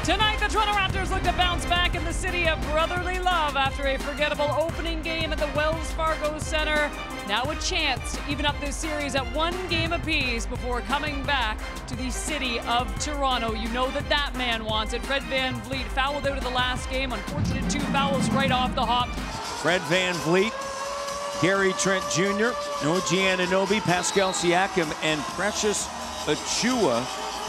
Tonight, the Toronto Raptors look to bounce back in the city of brotherly love after a forgettable opening game at the Wells Fargo Center. Now a chance to even up this series at 1 game apiece before coming back to the city of Toronto. You know that man wants it. Fred VanVleet fouled out of the last game. Unfortunate 2 fouls right off the hop. Fred VanVleet, Gary Trent Jr., OG Anunoby, Pascal Siakam, and Precious Achiuwa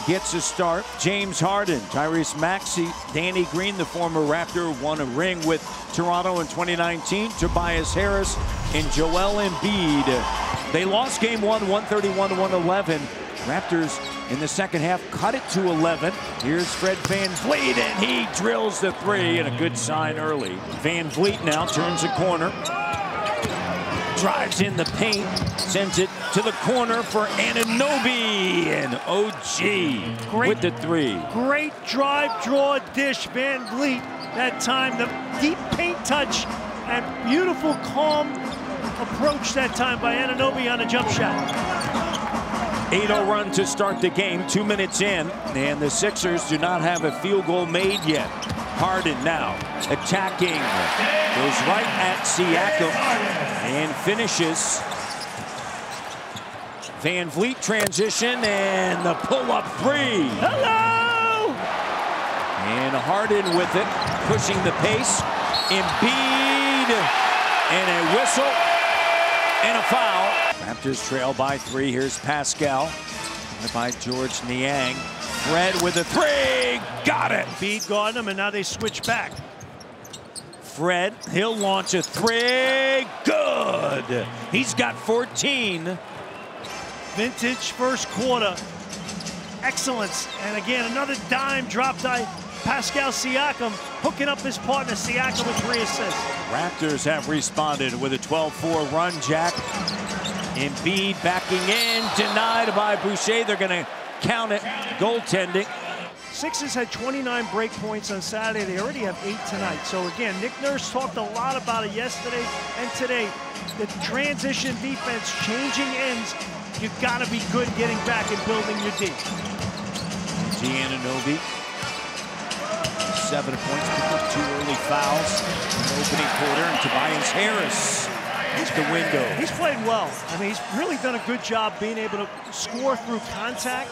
gets a start. James Harden, Tyrese Maxey, Danny Green, the former Raptor, won a ring with Toronto in 2019. Tobias Harris and Joel Embiid. They lost game 1, 131-111. Raptors in the second half cut it to 11. Here's Fred VanVleet, and he drills the 3, and a good sign early. VanVleet now turns a corner. Drives in the paint, sends it to the corner for Anunoby, and OG with the 3. Great drive, draw, dish, VanVleet. That time, the deep paint touch and beautiful, calm approach that time by Anunoby on a jump shot. 8-0 run to start the game, 2 minutes in, and the Sixers do not have a field goal made yet. Harden now attacking, goes right at Siakam and finishes. VanVleet transition and the pull-up 3. Hello! And Harden with it, pushing the pace. Embiid, and a whistle and a foul. Raptors trail by 3. Here's Pascal, by George Niang. Fred with a 3, got it. Embiid guarded him, and now they switch back. Fred, he'll launch a 3, good. He's got 14. Vintage first quarter, excellence. And again, another dime dropped by Pascal Siakam, hooking up his partner Siakam with 3 assists. Raptors have responded with a 12-4 run, Jack. Embiid backing in, denied by Boucher. They're going to count it, goaltending. Sixers had 29 break points on Saturday. They already have 8 tonight. So again, Nick Nurse talked a lot about it yesterday and today. The transition defense, changing ends. You've got to be good getting back and building your D. Anunoby, 7 points, picked up 2 early fouls in the opening quarter, and Tobias Harris is the window. He's played well. I mean, he's really done a good job being able to score through contact.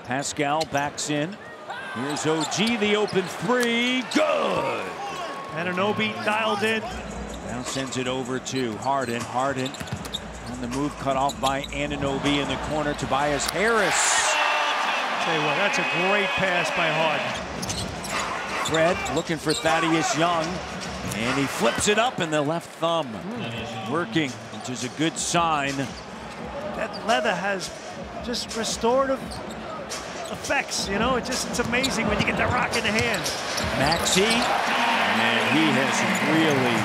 Pascal backs in. Here's OG, the open 3, good. Anunoby dialed in. Now sends it over to Harden. Harden on the move, cut off by Anunoby in the corner. Tobias Harris. Tell you what, that's a great pass by Harden. Fred looking for Thaddeus Young, and he flips it up in the left thumb. Working, which is a good sign. That leather has just restorative effects, you know. It's amazing when you get the rock in the hand. Maxey, and he has really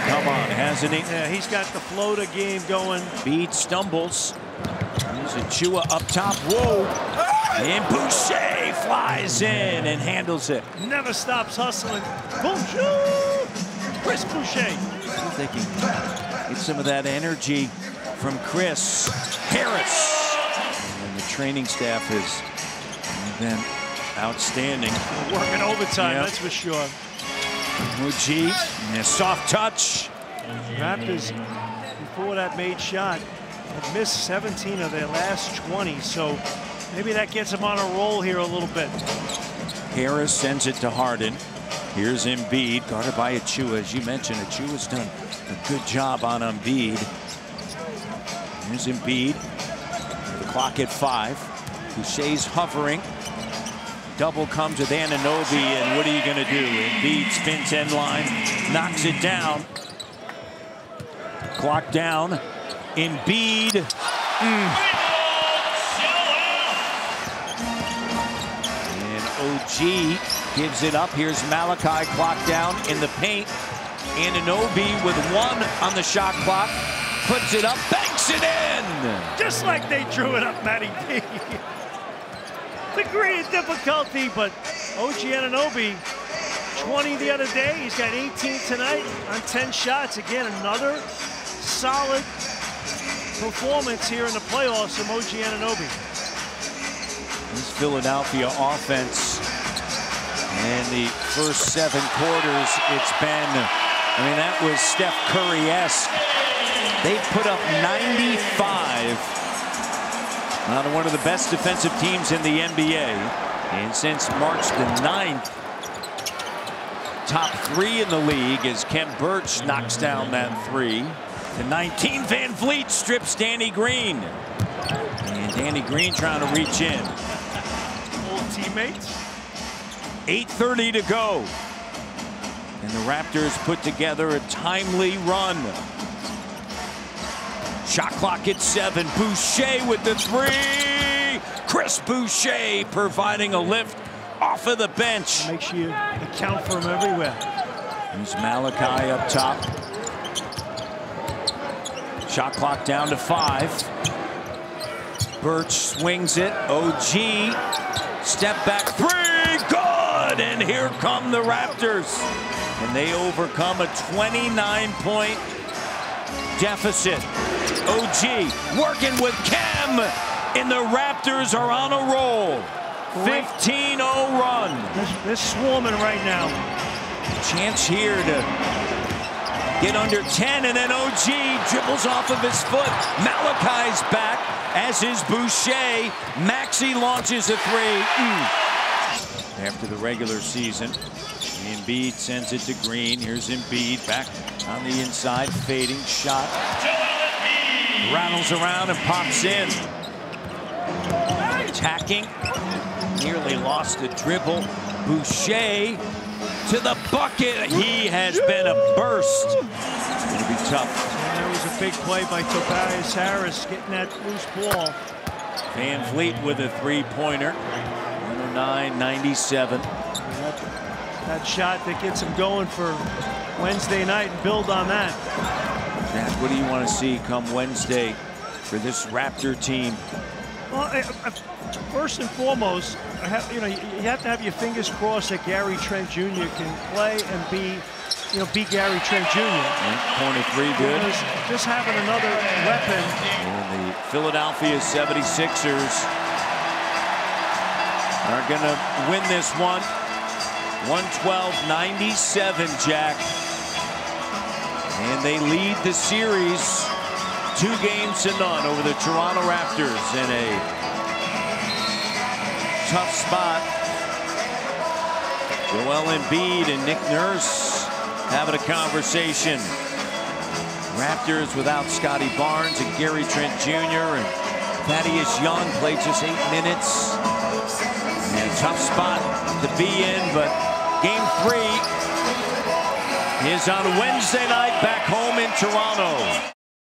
come on, hasn't he? Yeah, he's got the floater game going. Embiid stumbles. There's Achiuwa up top. Whoa! And Boucher flies in and handles it. Never stops hustling. Boucher! Chris Boucher. They can get some of that energy from Chris. Harris. And the training staff has been outstanding. Working overtime, yep. That's for sure. OG, and a soft touch. Raptors, before that made shot, have missed 17 of their last 20, so maybe that gets them on a roll here a little bit. Harris sends it to Harden. Here's Embiid, guarded by Achiuwa. As you mentioned, Achiuwa's done a good job on Embiid. Here's Embiid. The clock at 5. Boucher's hovering. Double comes with Anunoby, and what are you going to do? Embiid spins end line, knocks it down. Clock down. Embiid. And OG gives it up. Here's Malachi, clock down in the paint. Anunoby with 1 on the shot clock. Puts it up, banks it in! Just like they drew it up, Matty D. Degree of difficulty, but OG Anunoby, 20 the other day. He's got 18 tonight on 10 shots. Again, another solid performance here in the playoffs from OG Anunoby. This Philadelphia offense In the first 7 quarters, it's been, I mean, that was Steph Curry-esque. They put up 95 on one of the best defensive teams in the NBA. And since March the 9th, top 3 in the league as Khem Birch knocks down that 3. The 19, Van Vliet strips Danny Green. And Danny Green trying to reach in. Old teammates. 8:30 to go. And the Raptors put together a timely run. Shot clock at 7. Boucher with the 3. Chris Boucher providing a lift off of the bench. Make sure you account for him everywhere. Here's Malachi up top. Shot clock down to 5. Birch swings it. OG. Step back 3. Good. And here come the Raptors. And they overcome a 29-point deficit. OG working with Khem. And the Raptors are on a roll. 15-0 run. They're swarming right now. Chance here to get under 10, and then OG dribbles off of his foot. Malachi's back, as is Boucher. Maxey launches a 3. After the regular season, Embiid sends it to Green. Here's Embiid back on the inside, fading shot. Rattles around and pops in. Attacking. Nearly lost the dribble. Boucher to the bucket. He has been a burst. It's going to be tough. And there was a big play by Tobias Harris getting that loose ball. Van Vliet with a 3-pointer. 109-97. That shot that gets him going for Wednesday night and build on that. Jack, what do you want to see come Wednesday for this Raptor team? Well, first and foremost, you have to have your fingers crossed that Gary Trent Jr. can play and be Gary Trent Jr. Corner 3 good. Just having another weapon. And the Philadelphia 76ers are going to win this one. 112-97, Jack. And they lead the series 2-0 over the Toronto Raptors in a tough spot. Joel Embiid and Nick Nurse having a conversation. Raptors without Scotty Barnes and Gary Trent Jr. and Thaddeus Young played just 8 minutes. And a tough spot to be in, but Game 3 is on Wednesday night back home in Toronto.